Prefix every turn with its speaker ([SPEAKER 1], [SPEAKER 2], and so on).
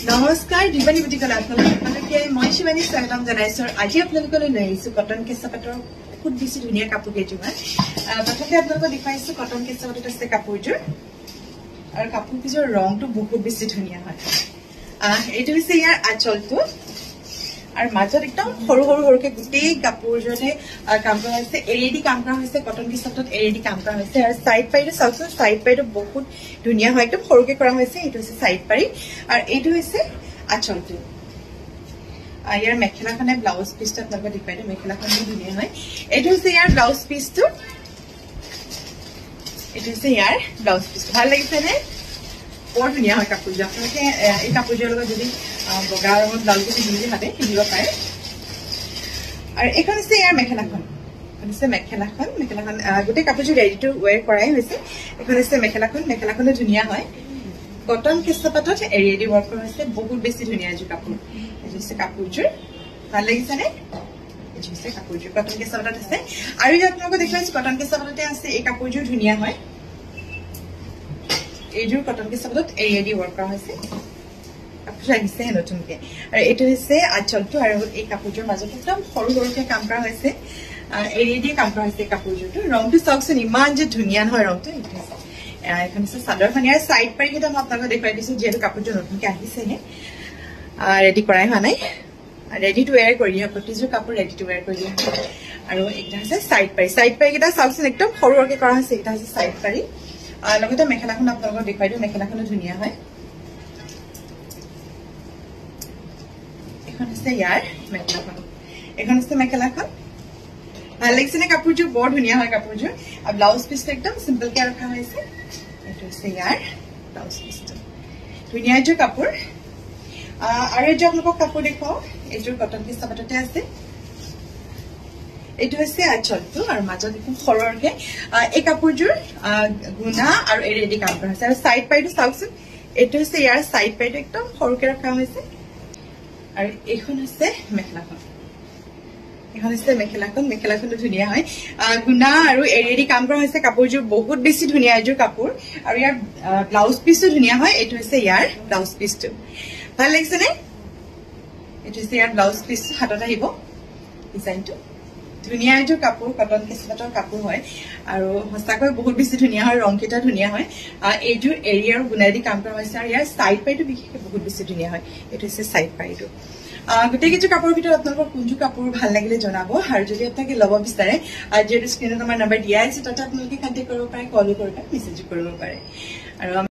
[SPEAKER 1] নমস্কাৰ দিবানী বুটিকল আপোনালোকে মই শিৱানী স্বাগতম জনাইছো আজি আপোনালোকলৈ লৈ আহিছো কটন কেঁচা পাটৰ বহুত বেছি ধুনীয়া কাপোৰ কেইযোৰ প্ৰথমতে আপোনালোকক দেখুৱাইছো কটন কেঁচা পাটত আছে কাপোৰযোৰ আৰু কাপোৰ কেইযোৰ ৰংটো বহুত বেছি ধুনীয়া হয় এইটো হৈছে ইয়াৰ আঁচলটো আৰু মাজত একদম সৰু সৰু সৰুকে গোটেই কাপোৰযোৰতে কাম কৰা হৈছে এৰিডি কাম কৰা হৈছে কটন কেঁচা পাটত এৰিডি কাম কৰা হৈছে আৰু সাইড পাইটো চাওকচোন সাইড পাইটো বহুত ধুনীয়া হয় একদম সৰুকে কৰা হৈছে এইটো হৈছে সাইড পাৰি আৰু এইটো হৈছে আঁচলটো ইয়াৰ মেখেলাখনে ব্লাউজ পিছটো আপোনালোকে দেখুৱাই দিম মেখেলাখন ধুনীয়া হয় এইটো হৈছে ইয়াৰ ব্লাউজ পিছটো এইটো হৈছে ইয়াৰ ব্লাউজ পিছটো ভাল লাগিছে নে বৰ ধুনীয়া হয় কাপোৰযোৰ আপোনালোকে এই কাপোৰযোৰৰ লগত যদি বগা ৰঙৰ ব্লাউজ পিন্ধি হাতে পিন্ধিব পাৰে আৰু এইখন হৈছে ইয়াৰ মেখেলাখন মেখেলাখন গোটেই কাপোৰযোৰ ৰেডি টু ৱেৰ কৰাই হৈছে এখন হৈছে মেখেলাখনো ধুনীয়া হয় কটন কেঁচা পাটত এৰিডি ৱৰ্ক কৰা হৈছে বহুত বেছি ধুনীয়া এযোৰ কাপোৰ এইটো হৈছে কাপোৰযোৰ ভাল লাগিছেনে এইটো হৈছে কাপোৰযোৰ কটন কেঁচা পাটত আছে আৰু আপোনালোকক দেখুৱাইছো কটন কেঁচা পাটতে আছে এই কাপোৰযোৰ ধুনীয়া হয় এইযোৰ কটন কেঁচা পাটত এৰিডি ৱৰ্ক কৰা হৈছে কাপোৰ আহিছে নতুনকে আৰু এইটো হৈছে আঁচলটো আৰু এই কাপোৰযোৰ মাজত একদম সৰু সৰুকে কাম কৰা হৈছে এৰিডি কাম কৰা হৈছে কাপোৰযোৰটো ৰংটো চাওকচোন ইমান যে ধুনীয়া নহয় ৰংটো এখন হৈছে চাদৰখন ইয়াৰ চাইড পাৰি কেইটা মই আপোনালোকক দেখুৱাই দিছো যিহেতু কাপোৰযোৰ নতুনকে আহিছেহে ৰেডি কৰাই হোৱা নাই ৰেডি টু ৱেৰ কৰি দিয়া প্ৰতিযোৰ কাপোৰ ৰেডি টু ৱেৰ কৰি দিয়া আৰু এইকেইটা হৈছে চাইড পাৰি কেইটা চাওকচোন একদম সৰু সৰুকে কৰা হৈছে এইকেইটা হৈছে চাইড পাৰি লগতে মেখেলাখন আপোনালোকক দেখুৱাই দিওঁ মেখেলাখনো ধুনীয়া হয় এখন হৈছে ইয়াৰ মেখেলাখন এখন হৈছে মেখেলাখন ভাল লাগিছে নে কাপোৰযোৰ বৰ ধুনীয়া হয় কাপোৰযোৰ আৰু ব্লাউজ পিছটো একদম চিম্পলকে ৰখা হৈছে এইটো হৈছে ইয়াৰ ব্লাউজ পিছটো ধুনীয়া এযোৰ কাপোৰ আৰু এযোৰ আপোনালোকক কাপোৰ দেখুৱাও এইযোৰ কটন কেঁচা পাটতে আছে এইটো হৈছে আঁচলটো আৰু মাজত একদম সৰহকে এই কাপোৰযোৰ গুণা আৰু এৰিডি কাম কৰা হৈছে আৰু চাইড পাইটো চাওকচোন এইটো হৈছে ইয়াৰ চাইড পাইটো একদম সৰুকে ৰখা হৈছে আৰু এইখন হৈছে মেখেলাখন মেখেলাখনো ধুনীয়া হয় গুণা আৰু এৰিডি কাম কৰা হৈছে কাপোৰযোৰ বহুত বেছি ধুনীয়া এযোৰ কাপোৰ আৰু ইয়াৰ ব্লাউজ পিছটো ধুনীয়া হয় এইটো হৈছে ইয়াৰ ব্লাউজ পিছটো ভাল লাগিছে নে এইটো হৈছে ইয়াৰ ব্লাউজ পিছ হাতত আহিব ডিজাইনটো ধুনীয়া এযোৰ কাপোৰ কটন কেঁচা পাটৰ কাপোৰ হয় আৰু সঁচাকৈ বহুত বেছি ধুনীয়া হয় ৰং কেইটা ধুনীয়া হয় এইযোৰ এৰি আৰু গুণাইদি কাম কৰা হৈছে আৰু ইয়াৰ চাইড পাইটো বিশেষকৈ বহুত বেছি ধুনীয়া হয় এইটো হৈছে চাইড পাইটো গোটেই কিছু কাপোৰৰ ভিতৰত আপোনালোকৰ কোনটো কাপোৰ ভাল লাগিলে জনাব আৰু যদি আপোনালোকে ল'ব বিচাৰে যিহেতু স্ক্ৰীনত আমাৰ নম্বৰ দিয়া আছে তাতে আপোনালোকে কণ্টেক্ট কৰিব পাৰে কলো কৰিব পাৰে মেছেজো কৰিব পাৰে আৰু